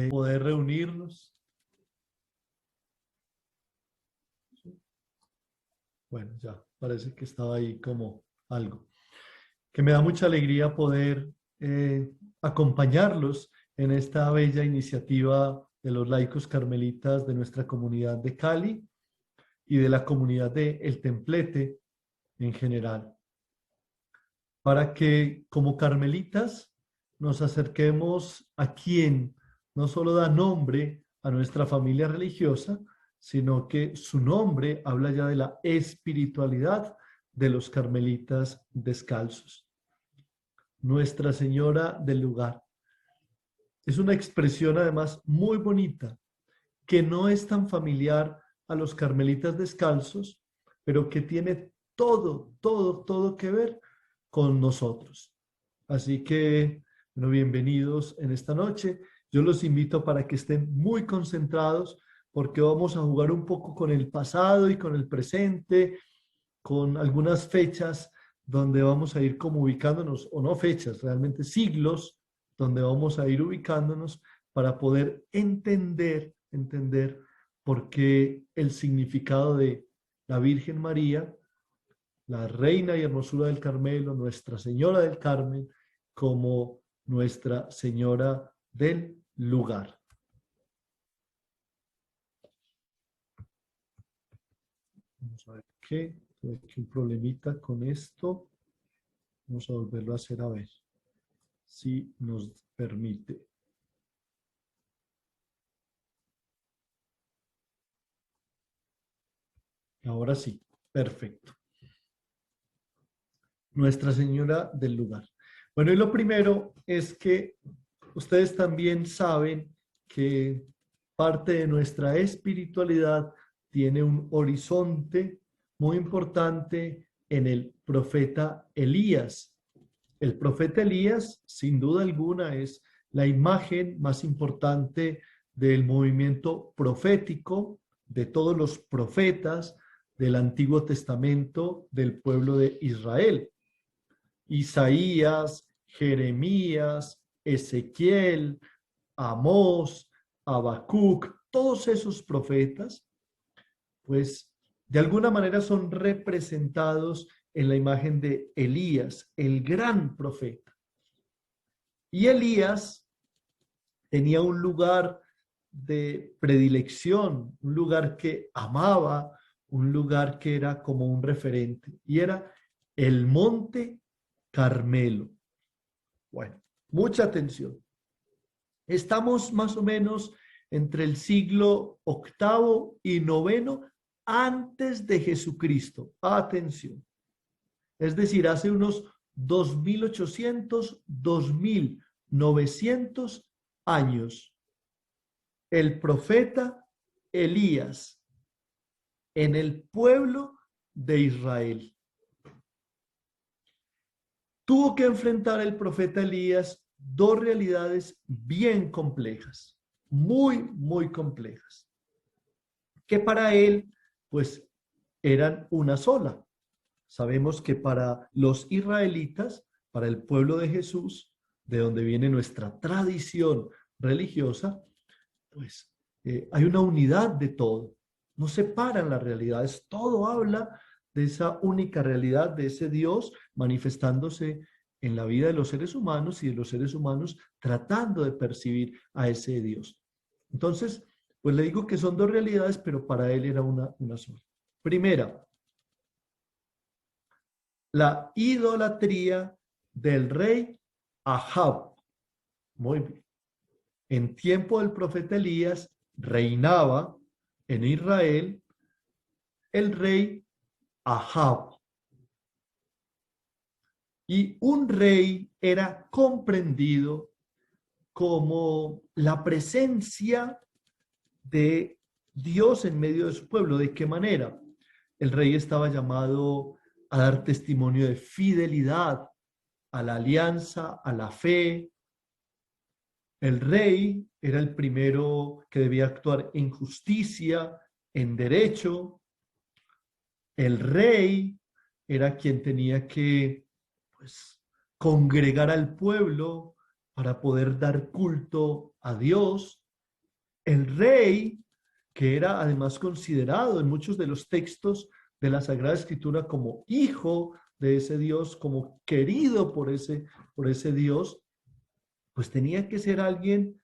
poder reunirnos. Bueno, ya parece que estaba ahí como algo. Que me da mucha alegría poder acompañarlos en esta bella iniciativa de los laicos carmelitas de nuestra comunidad de Cali y de la comunidad de El Templete en general, para que como carmelitas nos acerquemos a quien no solo da nombre a nuestra familia religiosa, sino que su nombre habla ya de la espiritualidad de los carmelitas descalzos. Nuestra Señora del Lugar. Es una expresión además muy bonita, que no es tan familiar a los carmelitas descalzos, pero que tiene todo que ver con nosotros. Así que, bueno, bienvenidos en esta noche. Yo los invito para que estén muy concentrados porque vamos a jugar un poco con el pasado y con el presente, con algunas fechas donde vamos a ir como ubicándonos, o no fechas, realmente siglos, donde vamos a ir ubicándonos para poder entender por qué el significado de la Virgen María, la Reina y Hermosura del Carmelo, Nuestra Señora del Carmen, como Nuestra Señora del Lugar. Vamos a ver qué, hay un problemita con esto. Vamos a volverlo a hacer a ver si nos permite. Ahora sí, perfecto. Nuestra Señora del Lugar. Bueno, y lo primero es que ustedes también saben que parte de nuestra espiritualidad tiene un horizonte muy importante en el profeta Elías. El profeta Elías, sin duda alguna, es la imagen más importante del movimiento profético, de todos los profetas del Antiguo Testamento del pueblo de Israel. Isaías, Jeremías, Ezequiel, Amós, Habacuc, todos esos profetas, pues de alguna manera son representados en la imagen de Elías, el gran profeta. Y Elías tenía un lugar de predilección, un lugar que amaba, un lugar que era como un referente, y era el Monte Carmelo. Bueno, mucha atención. Estamos más o menos entre el siglo VIII y IX antes de Jesucristo. Atención. Es decir, hace unos 2800, 2900 años. El profeta Elías en el pueblo de Israel. Tuvo que enfrentar el profeta Elías dos realidades bien complejas, muy complejas, que para él, pues, eran una sola. Sabemos que para los israelitas, para el pueblo de Jesús, de donde viene nuestra tradición religiosa, pues hay una unidad de todo. No separan las realidades, todo habla de esa única realidad, de ese Dios manifestándose en la vida de los seres humanos y de los seres humanos tratando de percibir a ese Dios. Entonces, pues le digo que son dos realidades, pero para él era una sola. Primera, la idolatría del rey Ahab. Muy bien. En tiempo del profeta Elías reinaba en Israel el rey Ahab. Y un rey era comprendido como la presencia de Dios en medio de su pueblo. ¿De qué manera? El rey estaba llamado a dar testimonio de fidelidad a la alianza, a la fe. El rey era el primero que debía actuar en justicia, en derecho. El rey era quien tenía que, pues, congregar al pueblo para poder dar culto a Dios. El rey, que era además considerado en muchos de los textos de la Sagrada Escritura como hijo de ese Dios, como querido por ese Dios, pues tenía que ser alguien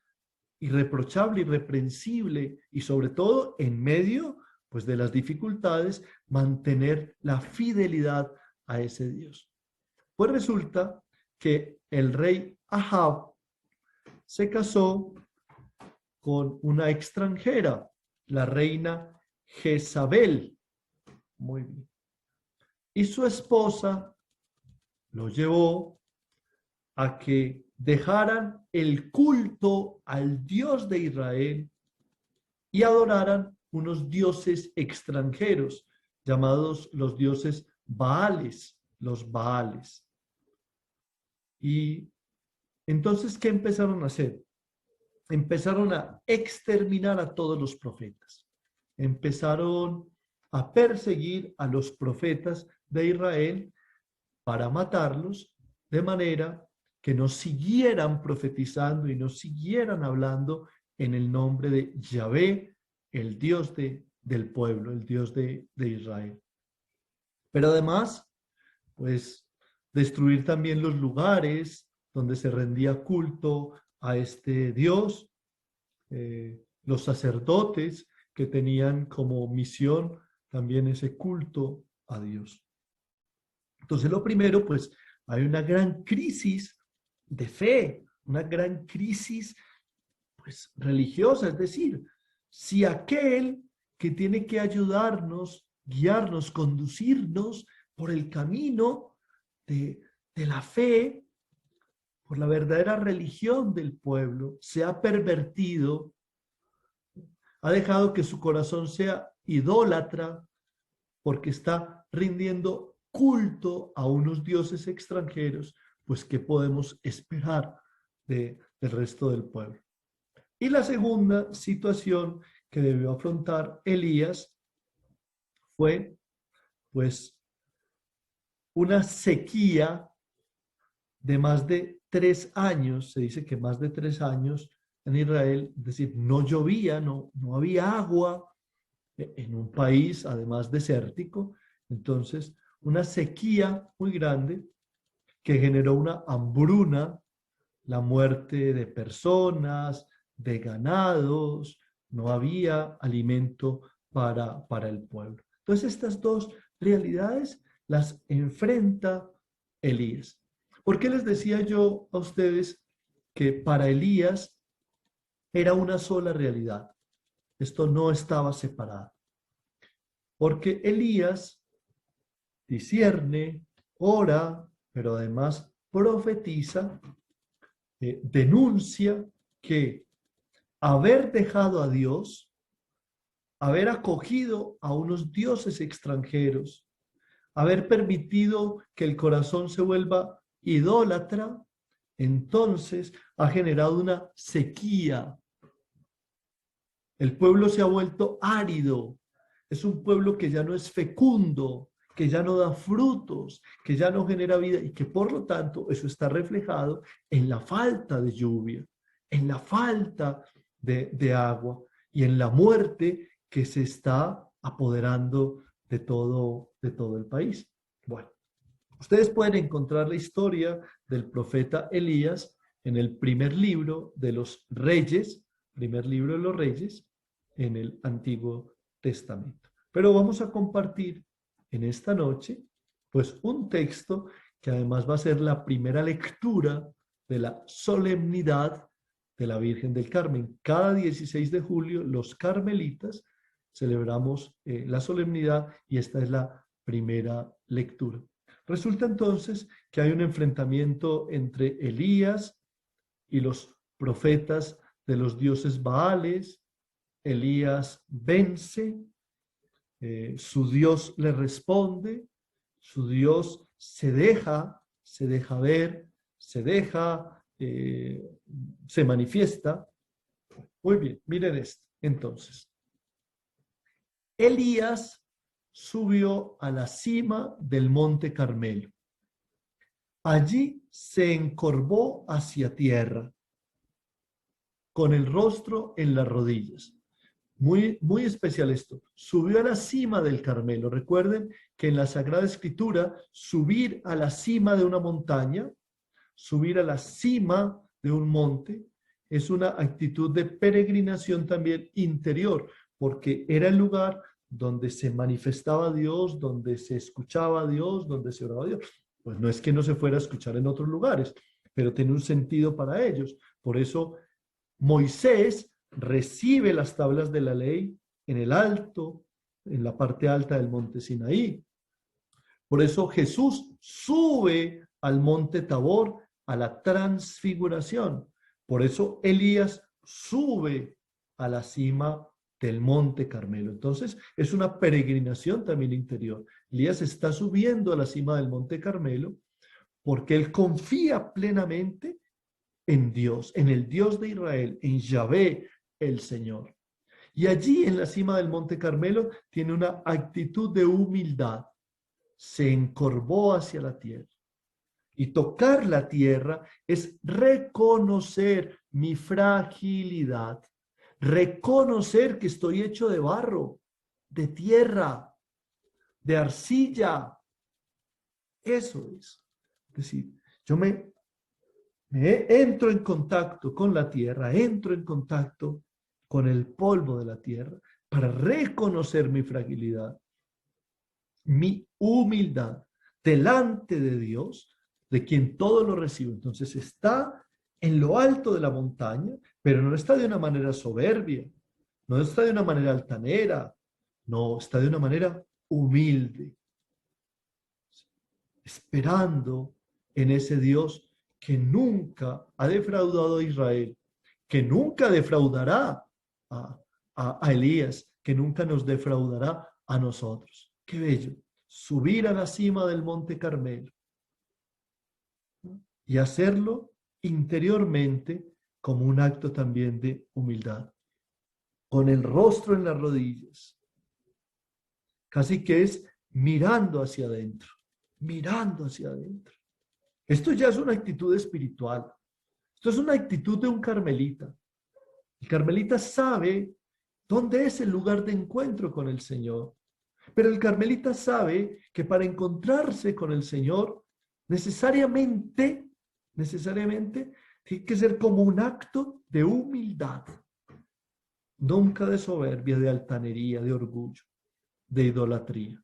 irreprochable, irreprensible y sobre todo en medio pues de las dificultades mantener la fidelidad a ese Dios. Pues resulta que el rey Ahab se casó con una extranjera, la reina Jezabel. Muy bien. Y su esposa lo llevó a que dejaran el culto al Dios de Israel y adoraran unos dioses extranjeros llamados los dioses Baales, los Baales. Y entonces, ¿qué empezaron a hacer? Empezaron a exterminar a todos los profetas. Empezaron a perseguir a los profetas de Israel para matarlos, de manera que no siguieran profetizando y no siguieran hablando en el nombre de Yahvé, el Dios del pueblo, el Dios de Israel. Pero además, pues, destruir también los lugares donde se rendía culto a este Dios, los sacerdotes que tenían como misión también ese culto a Dios. Entonces, lo primero, pues, hay una gran crisis de fe, una gran crisis, pues, religiosa, es decir, si aquel que tiene que ayudarnos, guiarnos, conducirnos por el camino de la fe, por la verdadera religión del pueblo, se ha pervertido, ha dejado que su corazón sea idólatra, porque está rindiendo culto a unos dioses extranjeros, pues ¿qué podemos esperar del resto del pueblo? Y la segunda situación que debió afrontar Elías fue, pues, una sequía de más de 3 años. Se dice que más de 3 años en Israel, es decir, no llovía, no había agua en un país además desértico. Entonces, una sequía muy grande que generó una hambruna, la muerte de personas, de ganados, no había alimento para el pueblo. Entonces, estas dos realidades las enfrenta Elías. ¿Por qué les decía yo a ustedes que para Elías era una sola realidad? Esto no estaba separado. Porque Elías discierne, ora, pero además profetiza, denuncia que haber dejado a Dios, haber acogido a unos dioses extranjeros, haber permitido que el corazón se vuelva idólatra, entonces ha generado una sequía. El pueblo se ha vuelto árido. Es un pueblo que ya no es fecundo, que ya no da frutos, que ya no genera vida y que por lo tanto eso está reflejado en la falta de lluvia, en la falta de agua y en la muerte que se está apoderando de todo el país. Bueno, ustedes pueden encontrar la historia del profeta Elías en el primer libro de los Reyes, primer libro de los Reyes, en el Antiguo Testamento. Pero vamos a compartir en esta noche, pues, un texto que además va a ser la primera lectura de la solemnidad de la Virgen del Carmen. Cada 16 de julio, los carmelitas celebramos la solemnidad y esta es la primera lectura. Resulta entonces que hay un enfrentamiento entre Elías y los profetas de los dioses Baales. Elías vence, su Dios le responde, su Dios se deja ver, se manifiesta. Muy bien, miren esto. Entonces, Elías subió a la cima del monte Carmelo Allí se encorvó hacia tierra, con el rostro en las rodillas. Muy, muy especial esto. Subió a la cima del Carmelo. Recuerden que en la Sagrada Escritura, subir a la cima de una montaña, subir a la cima de un monte, es una actitud de peregrinación también interior, porque era el lugar donde se manifestaba Dios, donde se escuchaba a Dios, donde se oraba a Dios. Pues no es que no se fuera a escuchar en otros lugares, pero tiene un sentido para ellos. Por eso Moisés recibe las tablas de la ley en el alto, en la parte alta del monte Sinaí. Por eso Jesús sube al monte Tabor, a la transfiguración. Por eso Elías sube a la cima del monte Carmelo. Entonces, es una peregrinación también interior. Elías está subiendo a la cima del monte Carmelo porque él confía plenamente en Dios, en el Dios de Israel, en Yahvé, el Señor. Y allí en la cima del monte Carmelo tiene una actitud de humildad. Se encorvó hacia la tierra. Y tocar la tierra es reconocer mi fragilidad, reconocer que estoy hecho de barro, de tierra, de arcilla. Eso es. Es decir, yo me entro en contacto con la tierra, entro en contacto con el polvo de la tierra para reconocer mi fragilidad, mi humildad delante de Dios, de quien todo lo recibe. Entonces está en lo alto de la montaña, pero no está de una manera soberbia, no está de una manera altanera, no, está de una manera humilde, esperando en ese Dios que nunca ha defraudado a Israel, que nunca defraudará a Elías, que nunca nos defraudará a nosotros. Qué bello, subir a la cima del monte Carmelo y hacerlo interiormente como un acto también de humildad, con el rostro en las rodillas, casi que es mirando hacia adentro, mirando hacia adentro. Esto ya es una actitud espiritual. Esto es una actitud de un carmelita. El carmelita sabe dónde es el lugar de encuentro con el Señor. Pero el carmelita sabe que para encontrarse con el Señor, necesariamente, tiene que ser como un acto de humildad. Nunca de soberbia, de altanería, de orgullo, de idolatría.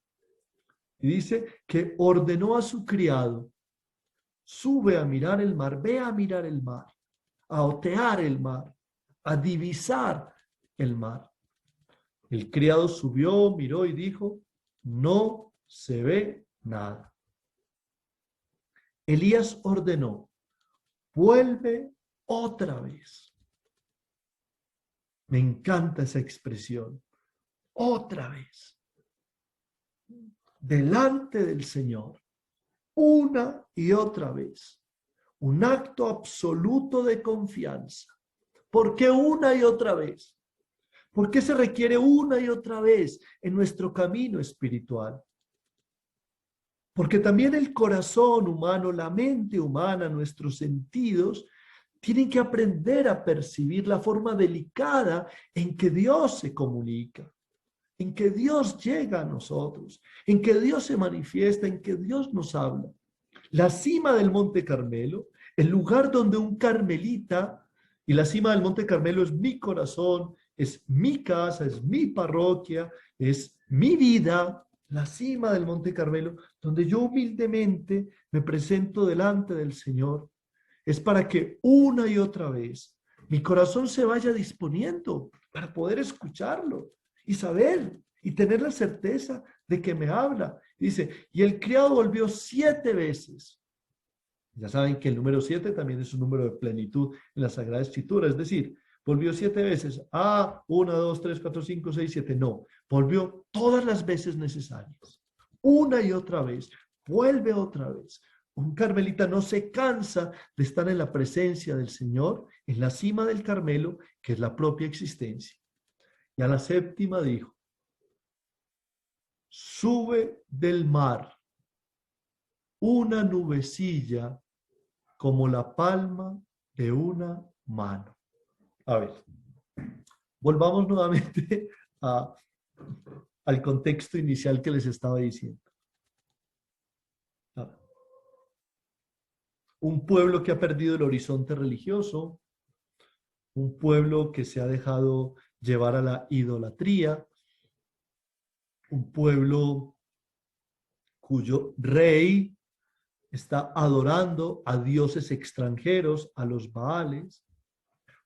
Y dice que ordenó a su criado: sube a mirar el mar, ve a mirar el mar, a otear el mar, a divisar el mar. El criado subió, miró y dijo: no se ve nada. Elías ordenó: vuelve otra vez. Me encanta esa expresión. Otra vez. Delante del Señor. Una y otra vez. Un acto absoluto de confianza. ¿Por qué una y otra vez? ¿Por qué se requiere una y otra vez en nuestro camino espiritual? Porque también el corazón humano, la mente humana, nuestros sentidos, tienen que aprender a percibir la forma delicada en que Dios se comunica, en que Dios llega a nosotros, en que Dios se manifiesta, en que Dios nos habla. La cima del Monte Carmelo, el lugar donde un carmelita, y la cima del Monte Carmelo es mi corazón, es mi casa, es mi parroquia, es mi vida, la cima del Monte Carmelo, donde yo humildemente me presento delante del Señor, es para que una y otra vez mi corazón se vaya disponiendo para poder escucharlo y saber y tener la certeza de que me habla. Dice, y el criado volvió 7 veces. Ya saben que el número 7 también es un número de plenitud en la Sagrada Escritura, es decir, volvió 7 veces. 1, 2, 3, 4, 5, 6, 7. No, volvió todas las veces necesarias. Una y otra vez. Vuelve otra vez. Un carmelita no se cansa de estar en la presencia del Señor, en la cima del Carmelo, que es la propia existencia. Y a la 7ª dijo: sube del mar una nubecilla como la palma de una mano. A ver, volvamos nuevamente al contexto inicial que les estaba diciendo. Un pueblo que ha perdido el horizonte religioso, un pueblo que se ha dejado llevar a la idolatría, un pueblo cuyo rey está adorando a dioses extranjeros, a los Baales,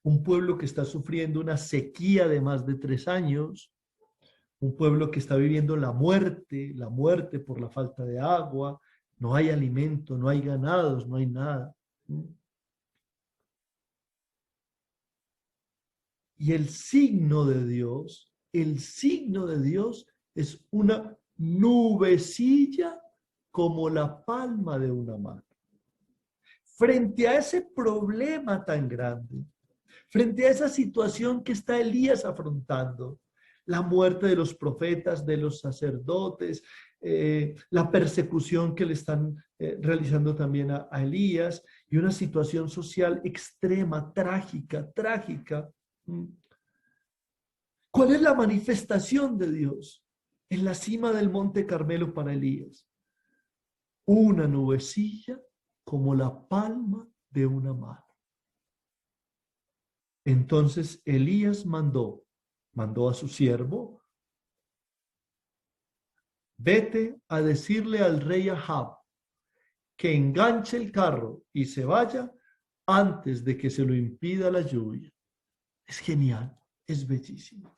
un pueblo que está sufriendo una sequía de más de 3 años, un pueblo que está viviendo la muerte por la falta de agua, no hay alimento, no hay ganados, no hay nada. Y el signo de Dios es una nubecilla como la palma de una mano. Frente a ese problema tan grande, frente a esa situación que está Elías afrontando, la muerte de los profetas, de los sacerdotes, la persecución que le están realizando también a Elías y una situación social extrema, trágica. ¿Cuál es la manifestación de Dios en la cima del Monte Carmelo para Elías? Una nubecilla como la palma de una mano. Entonces Elías mandó a su siervo, vete a decirle al rey Ahab que enganche el carro y se vaya antes de que se lo impida la lluvia. Es genial, es bellísimo.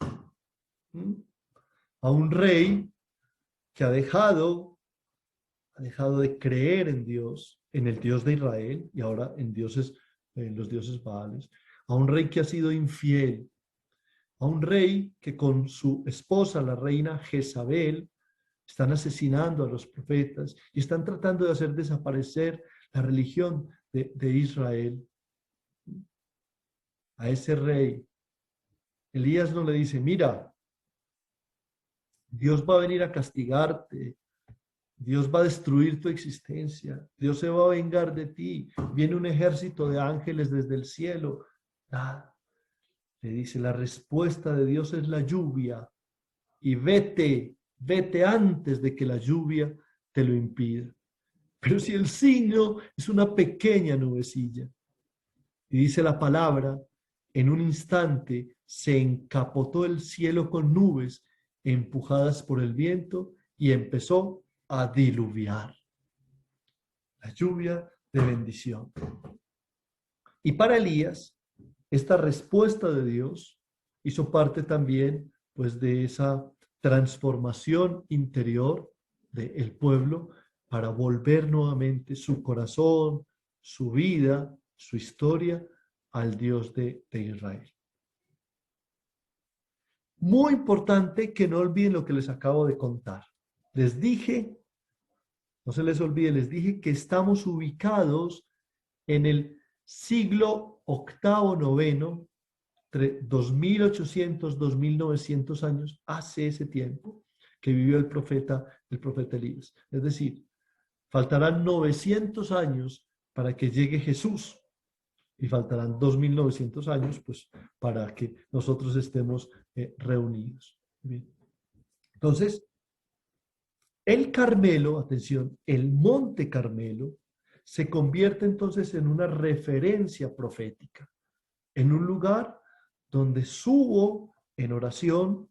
A un rey que ha dejado de creer en Dios, en el Dios de Israel y ahora en los dioses Baales, a un rey que ha sido infiel, a un rey que con su esposa, la reina Jezabel, están asesinando a los profetas y están tratando de hacer desaparecer la religión de Israel. A ese rey, Elías no le dice, mira, Dios va a venir a castigarte, Dios va a destruir tu existencia, Dios se va a vengar de ti, viene un ejército de ángeles desde el cielo. Nada. Le dice, la respuesta de Dios es la lluvia y vete antes de que la lluvia te lo impida. Pero si el signo es una pequeña nubecilla, y dice la palabra, en un instante se encapotó el cielo con nubes empujadas por el viento y empezó a diluviar. La lluvia de bendición. Y para Elías, esta respuesta de Dios hizo parte también pues de esa transformación interior del pueblo para volver nuevamente su corazón, su vida, su historia al Dios de Israel. Muy importante que no olviden lo que les acabo de contar. Les dije, no se les olvide, les dije que estamos ubicados en el siglo octavo, noveno, 2800, 2900 años hace ese tiempo que vivió el profeta Elías. Es decir, faltarán 900 años para que llegue Jesús y faltarán 2900 años pues para que nosotros estemos reunidos. Bien. Entonces, el Carmelo, atención, el Monte Carmelo se convierte entonces en una referencia profética, en un lugar donde subo en oración,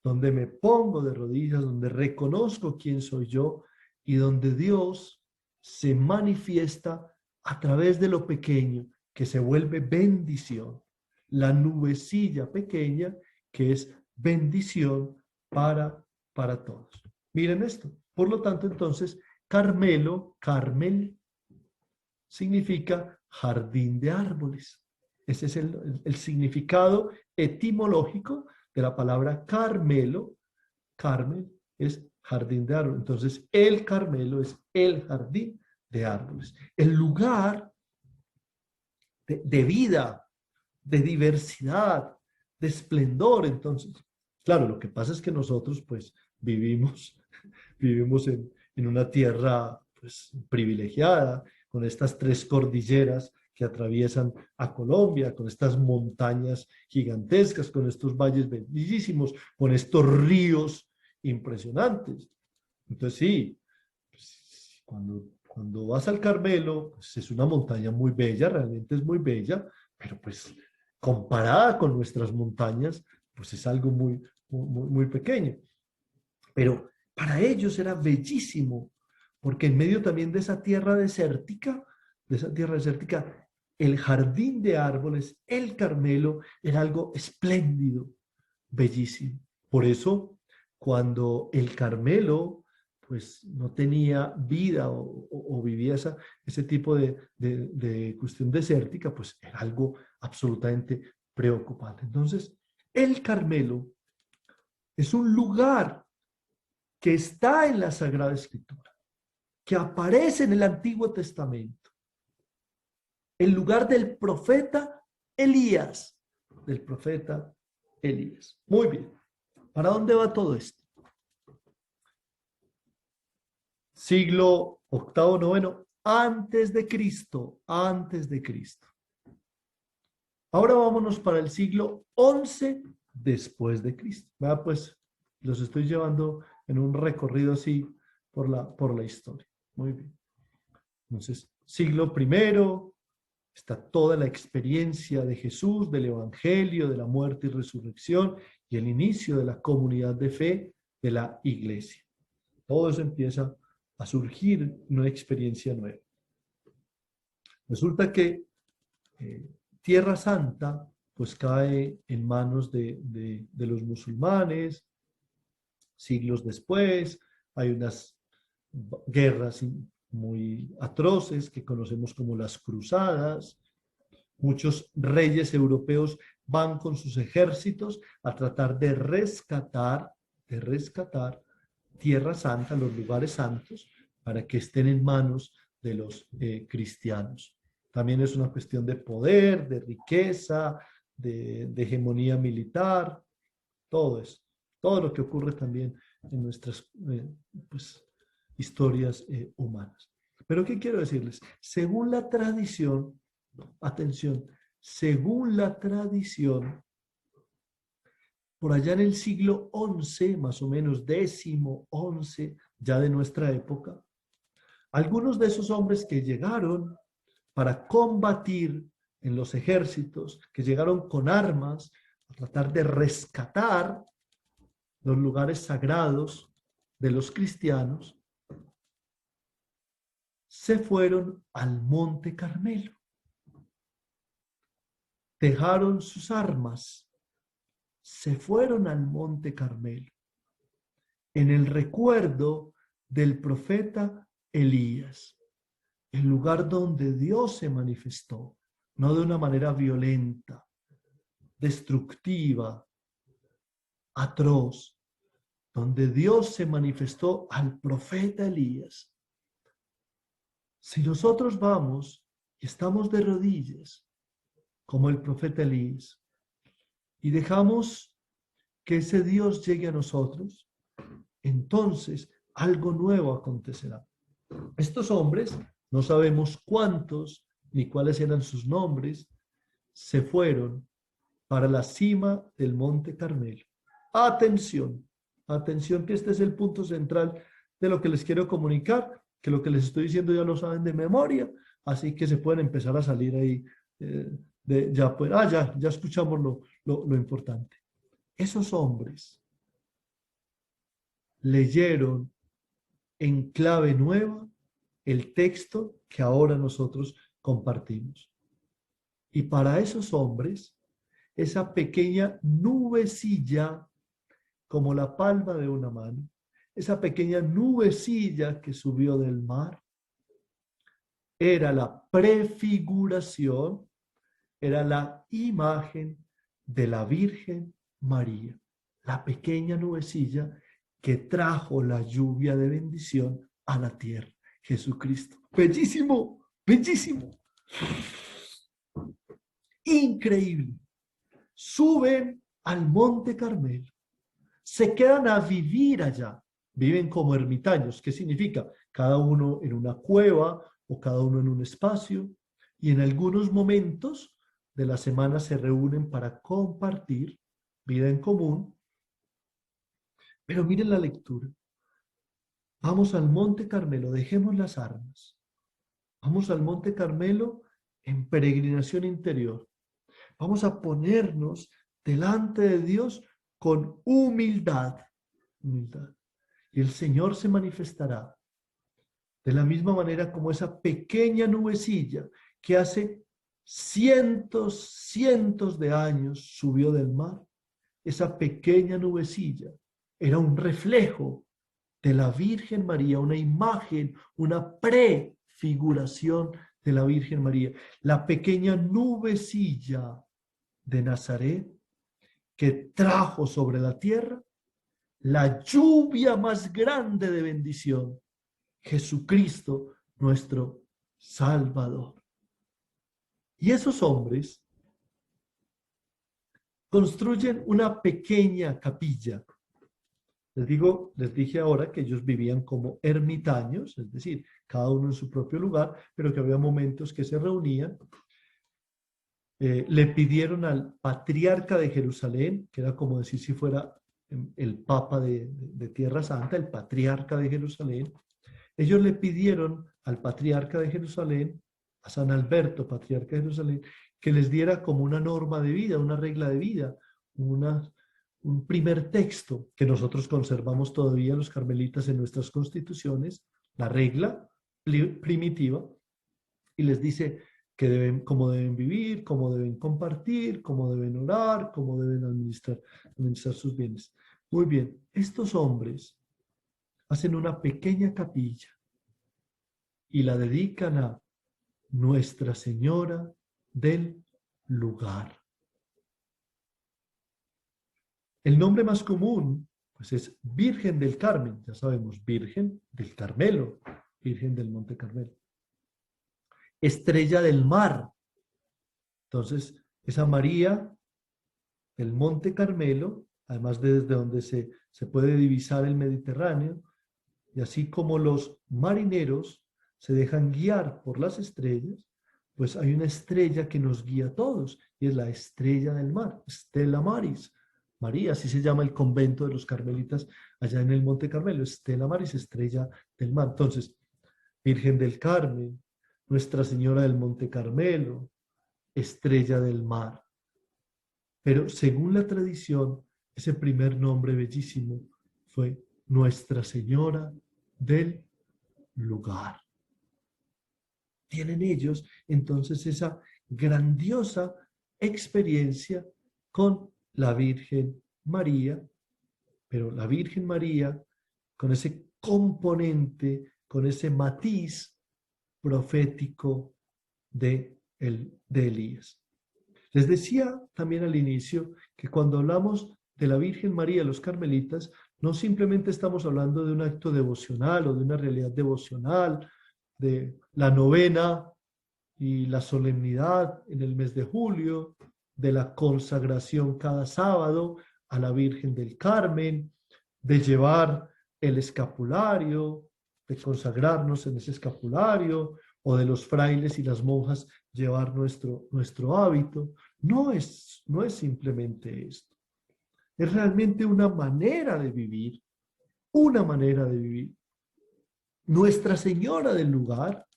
donde me pongo de rodillas, donde reconozco quién soy yo y donde Dios se manifiesta a través de lo pequeño que se vuelve bendición. La nubecilla pequeña que es bendición para todos. Miren esto. Por lo tanto, entonces, Carmelo, Carmel, significa jardín de árboles. Ese es el significado etimológico de la palabra Carmelo. Carmel es jardín de árboles. Entonces, el Carmelo es el jardín de árboles. El lugar de vida, de diversidad, de esplendor. Entonces, claro, lo que pasa es que nosotros pues vivimos en una tierra pues, privilegiada, con estas tres cordilleras que atraviesan a Colombia, con estas montañas gigantescas, con estos valles bellísimos, con estos ríos impresionantes. Entonces sí, pues, cuando vas al Carmelo, pues es una montaña muy bella, realmente es muy bella, pero pues comparada con nuestras montañas, pues es algo muy pequeño. Pero para ellos era bellísimo, porque en medio también de esa tierra desértica, el jardín de árboles, el Carmelo, era algo espléndido, bellísimo. Por eso, cuando el Carmelo pues no tenía vida o vivía ese tipo de cuestión desértica, pues era algo absolutamente preocupante. Entonces, el Carmelo es un lugar que está en la Sagrada Escritura, que aparece en el Antiguo Testamento, el lugar del profeta Elías, del profeta Elías. Muy bien, ¿para dónde va todo esto? Siglo octavo, noveno, antes de Cristo, antes de Cristo. Ahora vámonos para el siglo 11 después de Cristo. Pues los estoy llevando en un recorrido así por la historia. Muy bien. Entonces, siglo primero, está toda la experiencia de Jesús, del Evangelio, de la muerte y resurrección y el inicio de la comunidad de fe de la iglesia. Todo eso empieza a surgir una experiencia nueva. Resulta que Tierra Santa pues cae en manos de los musulmanes. Siglos después hay unas guerras muy atroces que conocemos como las cruzadas. Muchos reyes europeos van con sus ejércitos a tratar de rescatar Tierra Santa, los lugares santos, para que estén en manos de los cristianos. También es una cuestión de poder, de riqueza, de hegemonía militar, todo eso, todo lo que ocurre también en nuestras pues, historias humanas. Pero ¿qué quiero decirles? Según la tradición, atención, según la tradición, por allá en el siglo XI, más o menos décimo, XI, ya de nuestra época, algunos de esos hombres que llegaron para combatir en los ejércitos, que llegaron con armas a tratar de rescatar los lugares sagrados de los cristianos, se fueron al Monte Carmelo. Dejaron sus armas, se fueron al Monte Carmelo, en el recuerdo del profeta Elías, el lugar donde Dios se manifestó, no de una manera violenta, destructiva, atroz, donde Dios se manifestó al profeta Elías. Si nosotros vamos y estamos de rodillas, como el profeta Elías, y dejamos que ese Dios llegue a nosotros, entonces algo nuevo acontecerá. Estos hombres, no sabemos cuántos ni cuáles eran sus nombres, se fueron para la cima del Monte Carmelo. Atención, atención que este es el punto central de lo que les quiero comunicar, que lo que les estoy diciendo ya lo saben de memoria, así que se pueden empezar a salir ahí ya escuchamos lo importante. Esos hombres leyeron en clave nueva el texto que ahora nosotros compartimos. Y para esos hombres, esa pequeña nubecilla, como la palma de una mano, esa pequeña nubecilla que subió del mar, era la prefiguración, era la imagen de la Virgen María, la pequeña nubecilla que trajo la lluvia de bendición a la tierra, Jesucristo. Bellísimo, bellísimo. Increíble. Suben al Monte Carmelo, se quedan a vivir allá, viven como ermitaños. ¿Qué significa? cada uno en una cueva o cada uno en un espacio, y en algunos momentos de la semana se reúnen para compartir vida en común. Pero miren la lectura. Vamos al Monte Carmelo, dejemos las armas. Vamos al Monte Carmelo en peregrinación interior. Vamos a ponernos delante de Dios con humildad. Humildad. Y el Señor se manifestará de la misma manera como esa pequeña nubecilla que hace cientos de años subió del mar. Esa pequeña nubecilla era un reflejo de la Virgen María, una imagen, una prefiguración de la Virgen María. La pequeña nubecilla de Nazaret que trajo sobre la tierra la lluvia más grande de bendición, Jesucristo, nuestro Salvador. Y esos hombres construyen una pequeña capilla. Les dije ahora que ellos vivían como ermitaños, es decir, cada uno en su propio lugar, pero que había momentos que se reunían. Le pidieron al patriarca de Jerusalén, que era como decir si fuera el papa de Tierra Santa, el patriarca de Jerusalén. Ellos le pidieron al patriarca de Jerusalén, a San Alberto, patriarca de Jerusalén, que les diera como una norma de vida, una regla de vida, un primer texto que nosotros conservamos todavía los carmelitas en nuestras constituciones, la regla primitiva, y les dice que cómo deben vivir, cómo deben compartir, cómo deben orar, cómo deben administrar sus bienes. Muy bien, estos hombres hacen una pequeña capilla y la dedican a Nuestra Señora del Lugar. El nombre más común pues es Virgen del Carmen, ya sabemos, Virgen del Carmelo, Virgen del Monte Carmelo. Estrella del Mar. Entonces, esa María del Monte Carmelo, además de desde donde se puede divisar el Mediterráneo, y así como los marineros se dejan guiar por las estrellas, pues hay una estrella que nos guía a todos, y es la estrella del mar, Stella Maris. María, así se llama el convento de los carmelitas allá en el Monte Carmelo, Stella Maris, estrella del mar. Entonces, Virgen del Carmen, Nuestra Señora del Monte Carmelo, estrella del mar. Pero según la tradición, ese primer nombre bellísimo fue Nuestra Señora del Lugar. Tienen ellos entonces esa grandiosa experiencia con la Virgen María, pero la Virgen María con ese componente, con ese matiz profético de Elías. Les decía también al inicio que cuando hablamos de la Virgen María, los carmelitas, no simplemente estamos hablando de un acto devocional o de una realidad devocional, de la novena y la solemnidad en el mes de julio, de la consagración cada sábado a la Virgen del Carmen, de llevar el escapulario, de consagrarnos en ese escapulario, o de los frailes y las monjas llevar nuestro hábito. No es simplemente esto. Es realmente una manera de vivir, una manera de vivir. Nuestra Señora del Lugar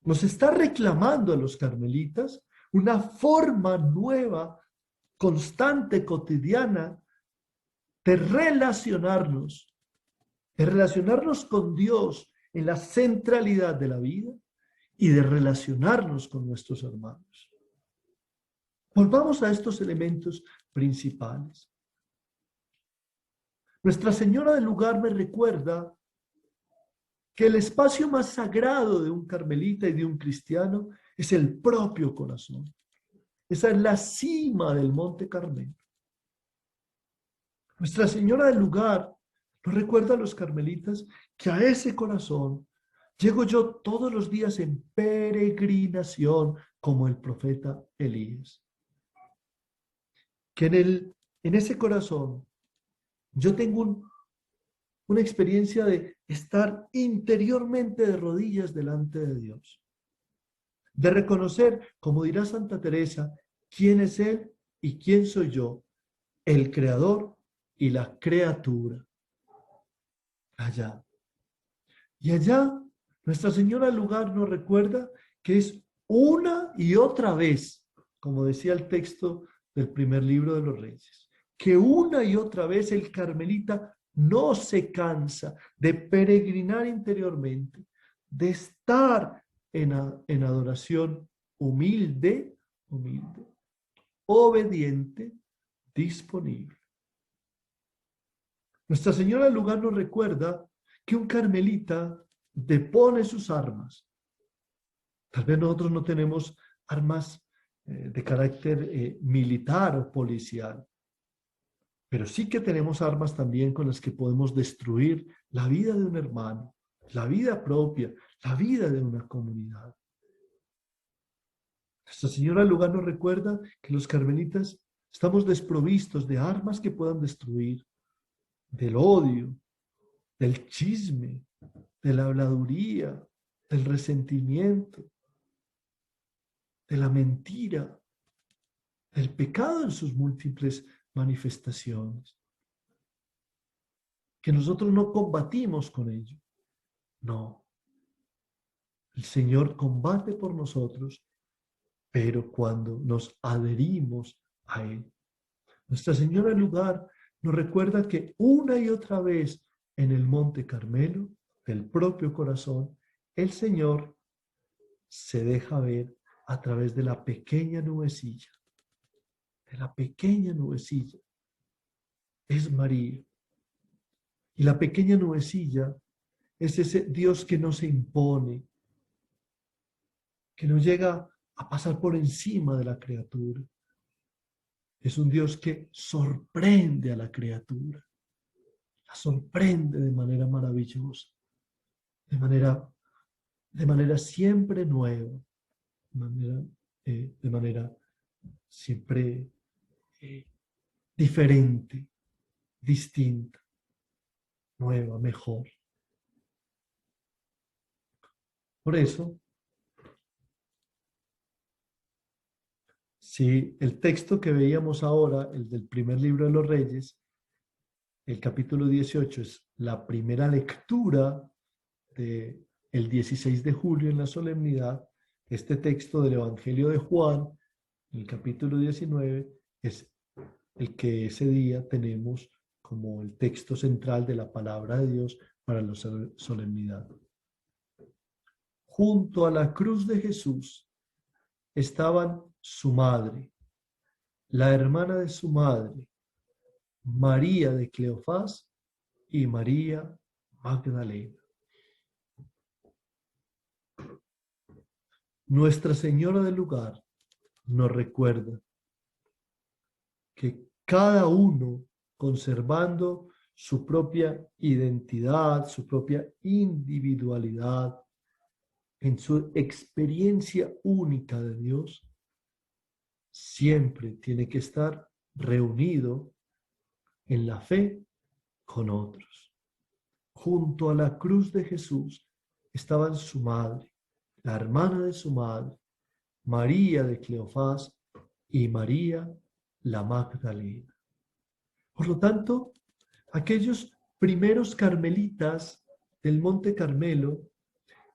nos está reclamando a los carmelitas una forma nueva, constante, cotidiana, de relacionarnos con Dios en la centralidad de la vida y de relacionarnos con nuestros hermanos. Volvamos a estos elementos principales. Nuestra Señora del Lugar me recuerda que el espacio más sagrado de un carmelita y de un cristiano es el propio corazón. Esa es la cima del Monte Carmelo. Nuestra Señora del Lugar nos recuerda a los carmelitas que a ese corazón llego yo todos los días en peregrinación como el profeta Elías. Que en ese corazón yo tengo una experiencia de estar interiormente de rodillas delante de Dios, de reconocer, como dirá Santa Teresa, quién es Él y quién soy yo, el creador y la criatura. Allá. Y allá, Nuestra Señora del Lugar nos recuerda que es una y otra vez, como decía el texto del primer libro de los Reyes, que una y otra vez el carmelita no se cansa de peregrinar interiormente, de estar en adoración humilde, obediente, disponible. Nuestra Señora del Lugar nos recuerda que un carmelita depone sus armas. Tal vez nosotros no tenemos armas de carácter militar o policial, pero sí que tenemos armas también con las que podemos destruir la vida de un hermano, la vida propia, la vida de una comunidad. Nuestra Señora del Lugar nos recuerda que los carmelitas estamos desprovistos de armas que puedan destruir, del odio, del chisme, de la habladuría, del resentimiento, de la mentira, del pecado en sus múltiples manifestaciones. Que nosotros no combatimos con ello. No. El Señor combate por nosotros, pero cuando nos adherimos a Él. Nuestra Señora del Lugar nos recuerda que una y otra vez en el Monte Carmelo, del propio corazón, el Señor se deja ver a través de la pequeña nubecilla. De la pequeña nubecilla. Es María. Y la pequeña nubecilla es ese Dios que no se impone, que no llega a pasar por encima de la criatura. Es un Dios que sorprende a la criatura. La sorprende de manera maravillosa, de manera siempre nueva, de manera siempre diferente, distinta, nueva, mejor. Por eso, si el texto que veíamos ahora, el del primer libro de los Reyes, el capítulo 18 es la primera lectura del 16 de julio en la solemnidad, este texto del Evangelio de Juan, el capítulo 19, es el que ese día tenemos como el texto central de la palabra de Dios para la solemnidad. Junto a la cruz de Jesús estaban su madre, la hermana de su madre, María de Cleofás y María Magdalena. Nuestra Señora del Lugar nos recuerda que cada uno, conservando su propia identidad, su propia individualidad, en su experiencia única de Dios, siempre tiene que estar reunido en la fe con otros. Junto a la cruz de Jesús estaban su madre, la hermana de su madre, María de Cleofás y María la Magdalena. Por lo tanto, aquellos primeros carmelitas del Monte Carmelo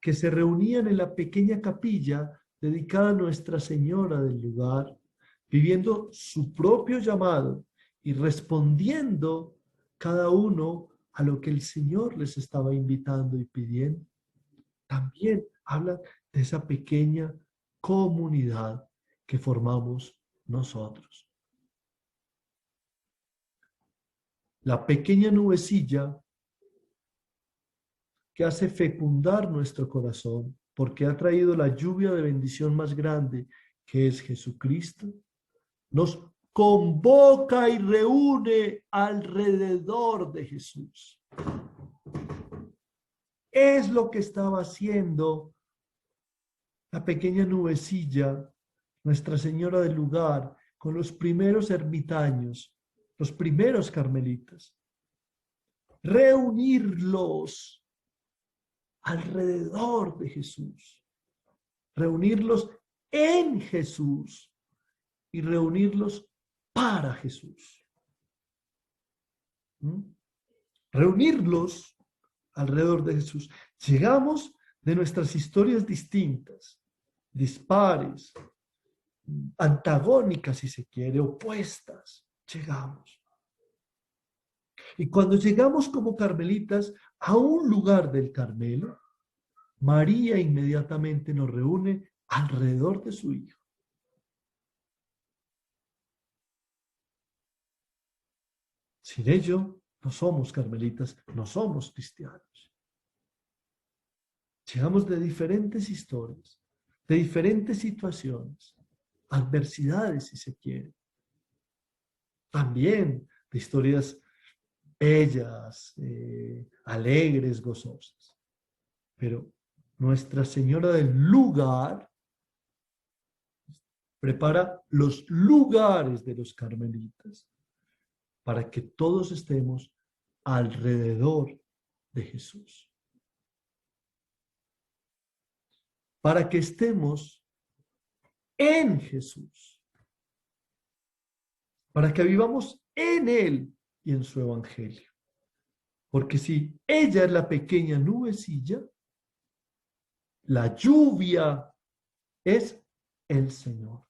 que se reunían en la pequeña capilla dedicada a Nuestra Señora del Lugar, viviendo su propio llamado y respondiendo cada uno a lo que el Señor les estaba invitando y pidiendo, también hablan de esa pequeña comunidad que formamos nosotros. La pequeña nubecilla que hace fecundar nuestro corazón, porque ha traído la lluvia de bendición más grande, que es Jesucristo, nos convoca y reúne alrededor de Jesús. Es lo que estaba haciendo la pequeña nubecilla, Nuestra Señora del Lugar, con los primeros ermitaños, los primeros carmelitas. Reunirlos alrededor de Jesús, reunirlos en Jesús y reunirlos para Jesús. ¿Mm? Reunirlos alrededor de Jesús. Llegamos de nuestras historias distintas, dispares, antagónicas si se quiere, opuestas. Llegamos. Y cuando llegamos como carmelitas a un lugar del Carmelo, María inmediatamente nos reúne alrededor de su hijo. Sin ello, no somos carmelitas, no somos cristianos. Llegamos de diferentes historias, de diferentes situaciones, adversidades si se quiere. También de historias bellas, alegres, gozosas. Pero Nuestra Señora del lugar prepara los lugares de los carmelitas para que todos estemos alrededor de Jesús. Para que estemos en Jesús. Para que vivamos en Él y en su evangelio. Porque si ella es la pequeña nubecilla, la lluvia es el Señor.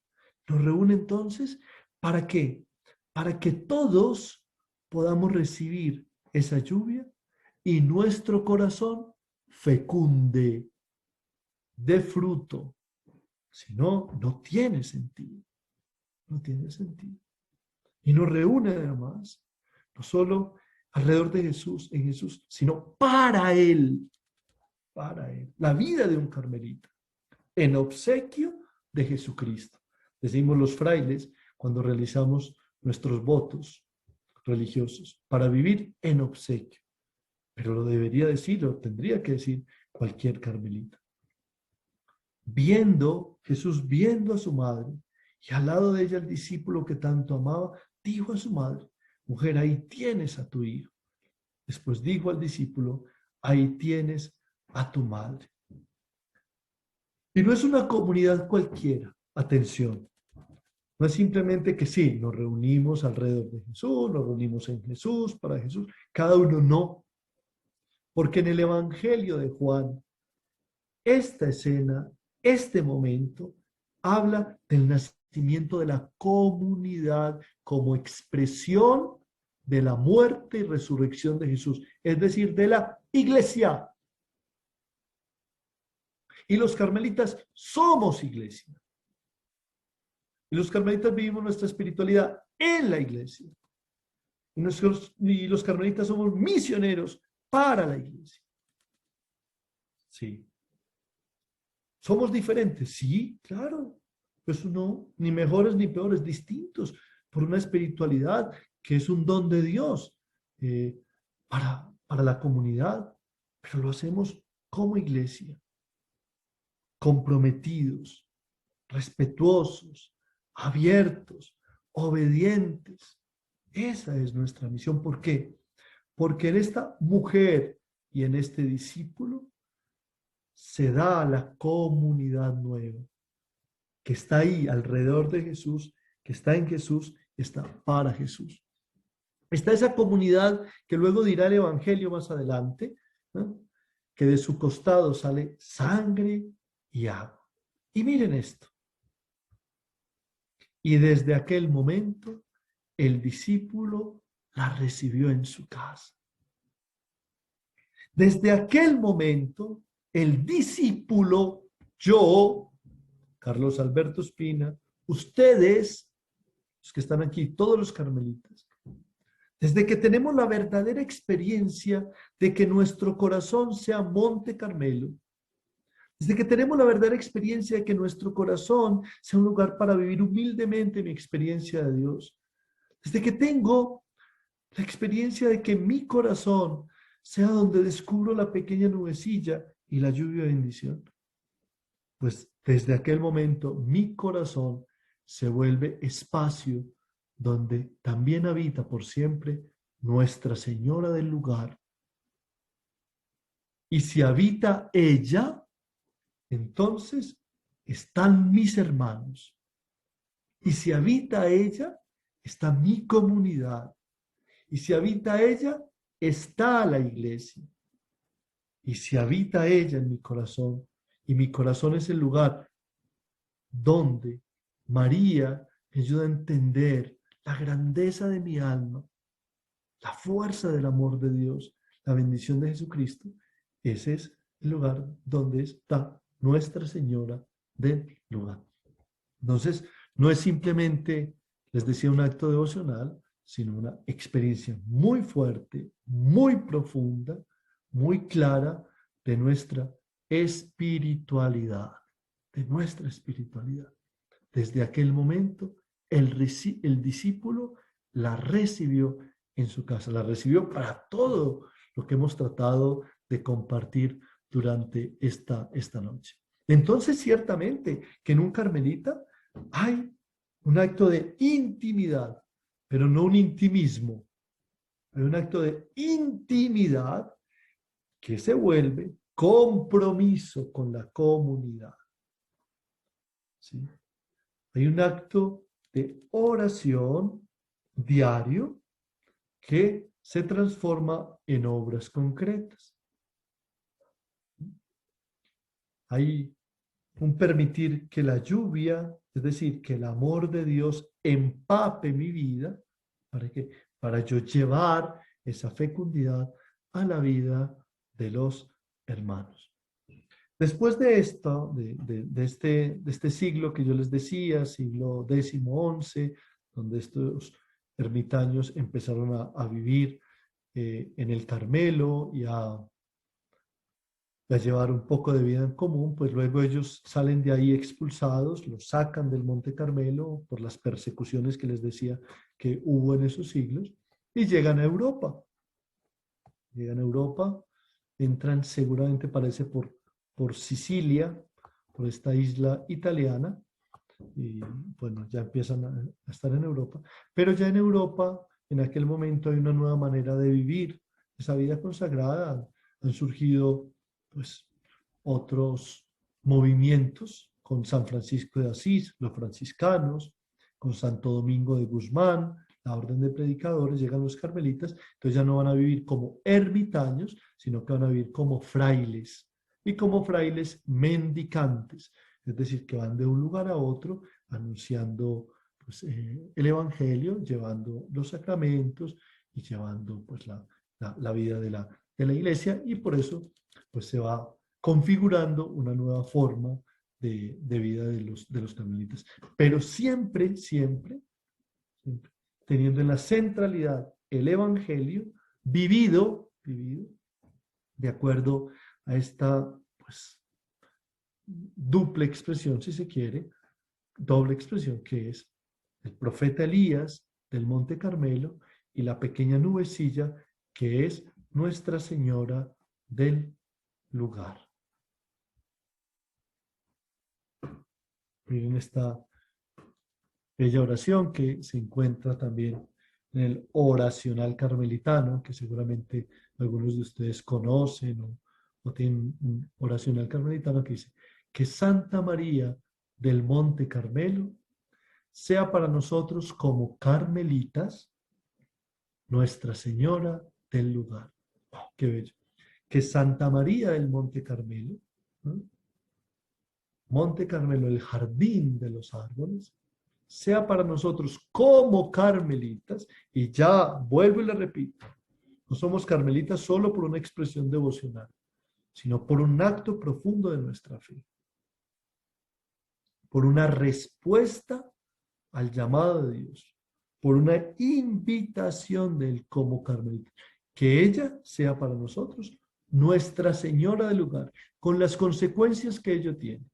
Nos reúne entonces, ¿para qué? Para que todos podamos recibir esa lluvia y nuestro corazón fecunde, dé fruto. Si no, no tiene sentido. No tiene sentido. Y nos reúne además, no solo alrededor de Jesús, en Jesús, sino para Él. Para Él. La vida de un carmelita. En obsequio de Jesucristo. Decimos los frailes cuando realizamos nuestros votos religiosos, para vivir en obsequio. Pero lo debería decir, lo tendría que decir cualquier carmelita. Jesús viendo a su madre, y al lado de ella el discípulo que tanto amaba, dijo a su madre: mujer, ahí tienes a tu hijo. Después dijo al discípulo: ahí tienes a tu madre. Y no es una comunidad cualquiera, atención. No es simplemente que sí, nos reunimos alrededor de Jesús, nos reunimos en Jesús, para Jesús, cada uno no. Porque en el Evangelio de Juan, esta escena, este momento, habla del nacimiento de la comunidad como expresión de la muerte y resurrección de Jesús, es decir, de la iglesia. Y los carmelitas somos iglesia. Y los carmelitas vivimos nuestra espiritualidad en la iglesia. Y los carmelitas somos misioneros para la iglesia. Sí. ¿Somos diferentes? Sí, claro. Pues no, ni mejores ni peores, distintos por una espiritualidad que es un don de Dios para la comunidad. Pero lo hacemos como iglesia, comprometidos, respetuosos, abiertos, obedientes. Esa es nuestra misión. ¿Por qué? Porque en esta mujer y en este discípulo se da la comunidad nueva, que está ahí alrededor de Jesús, que está en Jesús, está para Jesús. Está esa comunidad que luego dirá el Evangelio más adelante, ¿no? Que de su costado sale sangre y agua. Y miren esto. Y desde aquel momento, el discípulo la recibió en su casa. Desde aquel momento, el discípulo, yo, Carlos Alberto Espina, ustedes, los que están aquí, todos los carmelitas, desde que tenemos la verdadera experiencia de que nuestro corazón sea Monte Carmelo, desde que tenemos la verdadera experiencia de que nuestro corazón sea un lugar para vivir humildemente mi experiencia de Dios, desde que tengo la experiencia de que mi corazón sea donde descubro la pequeña nubecilla y la lluvia de bendición, pues desde aquel momento mi corazón se vuelve espacio donde también habita por siempre Nuestra Señora del lugar. Y si habita ella, entonces están mis hermanos. Y si habita ella, está mi comunidad. Y si habita ella, está la iglesia. Y si habita ella en mi corazón, y mi corazón es el lugar donde María me ayuda a entender la grandeza de mi alma, la fuerza del amor de Dios, la bendición de Jesucristo, ese es el lugar donde está Nuestra Señora del lugar. Entonces, no es simplemente, les decía, un acto devocional, sino una experiencia muy fuerte, muy profunda, muy clara de nuestra espiritualidad, de nuestra espiritualidad. Desde aquel momento, el discípulo la recibió en su casa, la recibió para todo lo que hemos tratado de compartir durante esta noche. Entonces, ciertamente que en un carmelita hay un acto de intimidad, pero no un intimismo. Hay un acto de intimidad que se vuelve compromiso con la comunidad. ¿Sí? Hay un acto de oración diario que se transforma en obras concretas. Hay un permitir que la lluvia, es decir, que el amor de Dios empape mi vida, para yo llevar esa fecundidad a la vida de los hermanos. Después de esto, de este siglo que yo les decía, siglo X-XI, donde estos ermitaños empezaron a vivir en el Carmelo y a llevar un poco de vida en común, pues luego ellos salen de ahí expulsados, los sacan del Monte Carmelo por las persecuciones que les decía que hubo en esos siglos, y llegan a Europa. Llegan a Europa, entran seguramente, parece, por Sicilia, por esta isla italiana, y bueno, ya empiezan a estar en Europa. Pero ya en Europa, en aquel momento, hay una nueva manera de vivir esa vida consagrada. Han surgido pues otros movimientos con San Francisco de Asís, los franciscanos, con Santo Domingo de Guzmán, la orden de predicadores, llegan los carmelitas, entonces ya no van a vivir como ermitaños, sino que van a vivir como frailes, y como frailes mendicantes, es decir, que van de un lugar a otro anunciando pues, el evangelio, llevando los sacramentos y llevando pues la vida de la iglesia, y por eso pues se va configurando una nueva forma de vida de los carmelitas. Pero siempre, siempre, siempre, teniendo en la centralidad el evangelio vivido de acuerdo a esta pues, doble expresión, si se quiere, doble expresión, que es el profeta Elías del Monte Carmelo y la pequeña nubecilla que es Nuestra Señora del lugar. Miren esta bella oración que se encuentra también en el oracional carmelitano, que seguramente algunos de ustedes conocen o tienen un oracional carmelitano que dice: que Santa María del Monte Carmelo sea para nosotros como carmelitas Nuestra Señora del lugar. Oh, qué bello. Que Santa María del Monte Carmelo, ¿no? Monte Carmelo, el jardín de los árboles, sea para nosotros como carmelitas, y ya vuelvo y le repito, no somos carmelitas solo por una expresión devocional, sino por un acto profundo de nuestra fe, por una respuesta al llamado de Dios, por una invitación de Él como carmelita, que ella sea para nosotros Nuestra Señora del lugar, con las consecuencias que ello tiene.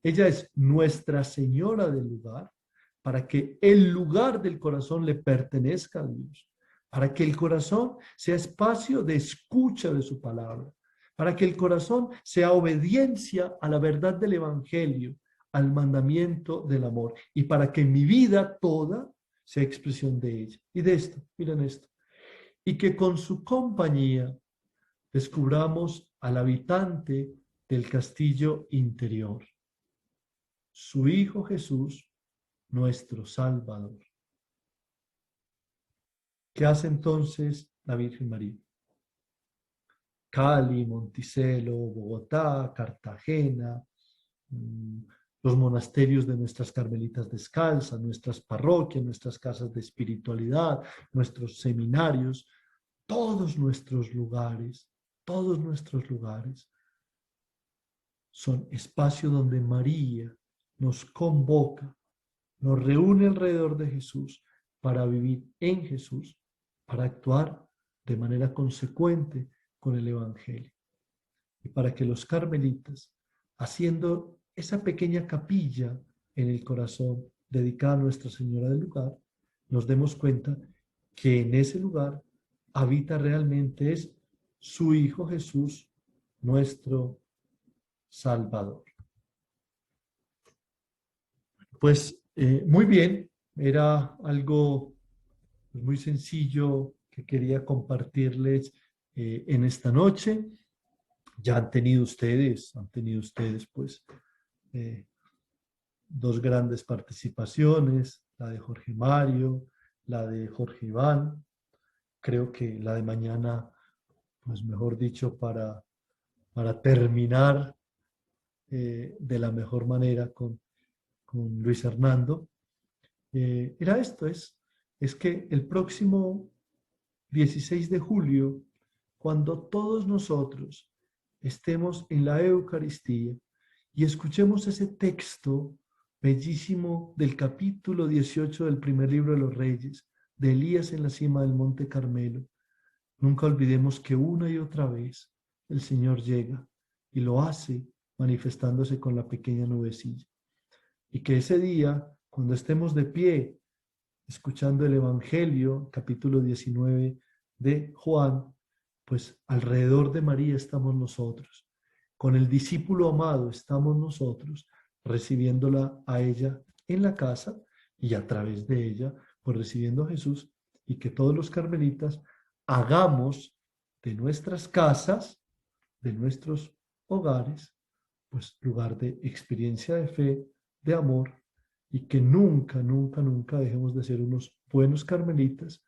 Ella es Nuestra Señora del lugar para que el lugar del corazón le pertenezca a Dios, para que el corazón sea espacio de escucha de su palabra, para que el corazón sea obediencia a la verdad del Evangelio, al mandamiento del amor, y para que mi vida toda sea expresión de ella. Y de esto, miren esto, y que con su compañía descubramos al habitante del castillo interior, su Hijo Jesús, nuestro Salvador. ¿Qué hace entonces la Virgen María? Cali, Monticello, Bogotá, Cartagena, los monasterios de nuestras carmelitas descalzas, nuestras parroquias, nuestras casas de espiritualidad, nuestros seminarios, todos nuestros lugares son espacios donde María nos convoca, nos reúne alrededor de Jesús para vivir en Jesús, para actuar de manera consecuente con el Evangelio. Y para que los carmelitas, haciendo esa pequeña capilla en el corazón dedicada a Nuestra Señora del lugar, nos demos cuenta que en ese lugar habita realmente es su Hijo Jesús, nuestro Salvador. Pues muy bien, era algo muy sencillo que quería compartirles en esta noche. Ya han tenido ustedes pues dos grandes participaciones, la de Jorge Mario, la de Jorge Iván. Creo que la de mañana, pues mejor dicho, para terminar de la mejor manera con Luis Hernando, era esto, es que el próximo 16 de julio, cuando todos nosotros estemos en la Eucaristía y escuchemos ese texto bellísimo del capítulo 18 del primer libro de los Reyes, de Elías en la cima del Monte Carmelo, nunca olvidemos que una y otra vez el Señor llega y lo hace manifestándose con la pequeña nubecilla. Y que ese día, cuando estemos de pie, escuchando el Evangelio, capítulo 19 de Juan, pues alrededor de María estamos nosotros. Con el discípulo amado estamos nosotros, recibiéndola a ella en la casa y a través de ella, pues recibiendo a Jesús, y que todos los carmelitas hagamos de nuestras casas, de nuestros hogares, pues lugar de experiencia de fe, de amor, y que nunca, nunca, nunca dejemos de ser unos buenos carmelitas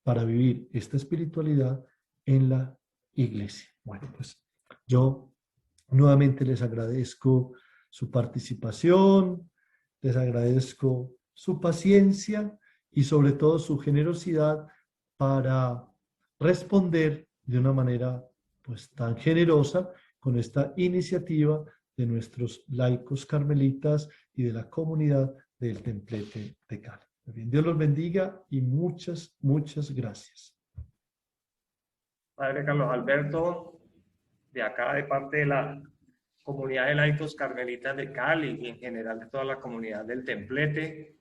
para vivir esta espiritualidad en la iglesia. Bueno, pues yo nuevamente les agradezco su participación, les agradezco su paciencia y sobre todo su generosidad para responder de una manera pues tan generosa con esta iniciativa de nuestros laicos carmelitas y de la comunidad del Templete de Cali. Bien, Dios los bendiga y muchas, muchas gracias. Padre Carlos Alberto, de acá de parte de la comunidad de laicos carmelitas de Cali y en general de toda la comunidad del Templete,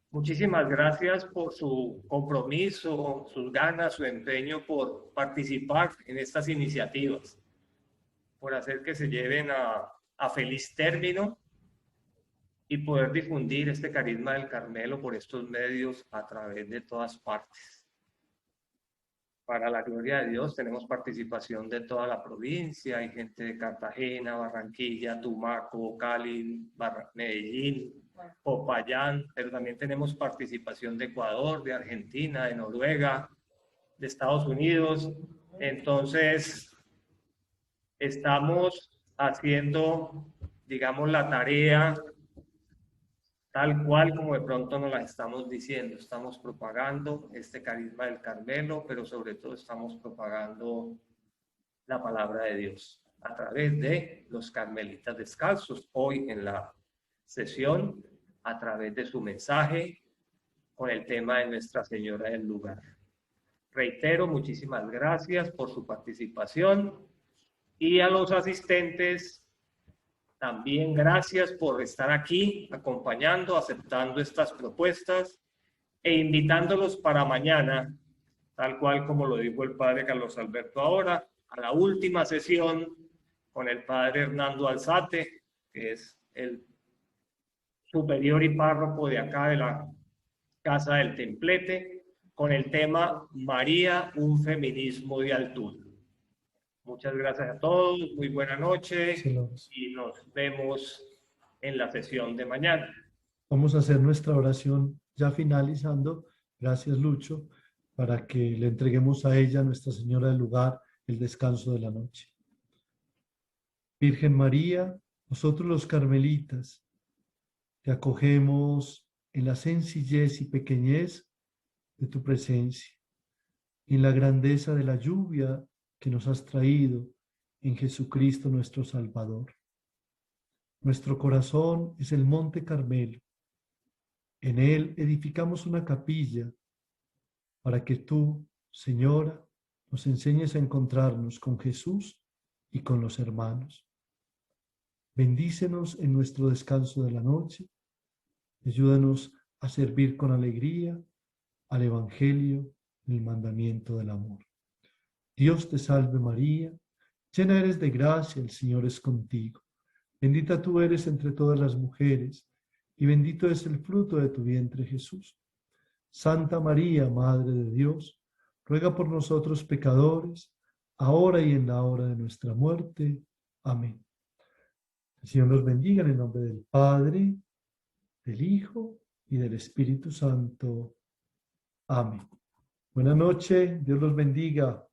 muchísimas gracias por su compromiso, sus ganas, su empeño por participar en estas iniciativas, por hacer que se lleven a feliz término y poder difundir este carisma del Carmelo por estos medios a través de todas partes. Para la gloria de Dios, tenemos participación de toda la provincia, hay gente de Cartagena, Barranquilla, Tumaco, Cali, Medellín, Popayán, pero también tenemos participación de Ecuador, de Argentina, de Noruega, de Estados Unidos. Entonces, estamos haciendo, digamos, la tarea tal cual como de pronto nos la estamos diciendo. Estamos propagando este carisma del Carmelo, pero sobre todo estamos propagando la palabra de Dios a través de los carmelitas descalzos. Hoy en la sesión, a través de su mensaje con el tema de Nuestra Señora del Lugar. Reitero, muchísimas gracias por su participación y a los asistentes también gracias por estar aquí acompañando, aceptando estas propuestas e invitándolos para mañana, tal cual como lo dijo el padre Carlos Alberto ahora, a la última sesión con el padre Hernando Alzate, que es el superior y párroco de acá de la Casa del Templete, con el tema María, un feminismo de altura. Muchas gracias a todos, muy buena noche Celos. y nos vemos en la sesión de mañana. Vamos a hacer nuestra oración ya finalizando. Gracias, Lucho, para que le entreguemos a ella, Nuestra Señora del Lugar, el descanso de la noche. Virgen María, nosotros los carmelitas, te acogemos en la sencillez y pequeñez de tu presencia, en la grandeza de la lluvia que nos has traído en Jesucristo nuestro Salvador. Nuestro corazón es el Monte Carmelo. En él edificamos una capilla para que tú, Señora, nos enseñes a encontrarnos con Jesús y con los hermanos. Bendícenos en nuestro descanso de la noche. Ayúdanos a servir con alegría al Evangelio en el mandamiento del amor. Dios te salve María, llena eres de gracia, el Señor es contigo. Bendita tú eres entre todas las mujeres, y bendito es el fruto de tu vientre Jesús. Santa María, Madre de Dios, ruega por nosotros pecadores, ahora y en la hora de nuestra muerte. Amén. El Señor nos bendiga en el nombre del Padre, del Hijo y del Espíritu Santo. Amén. Buenas noches, Dios los bendiga.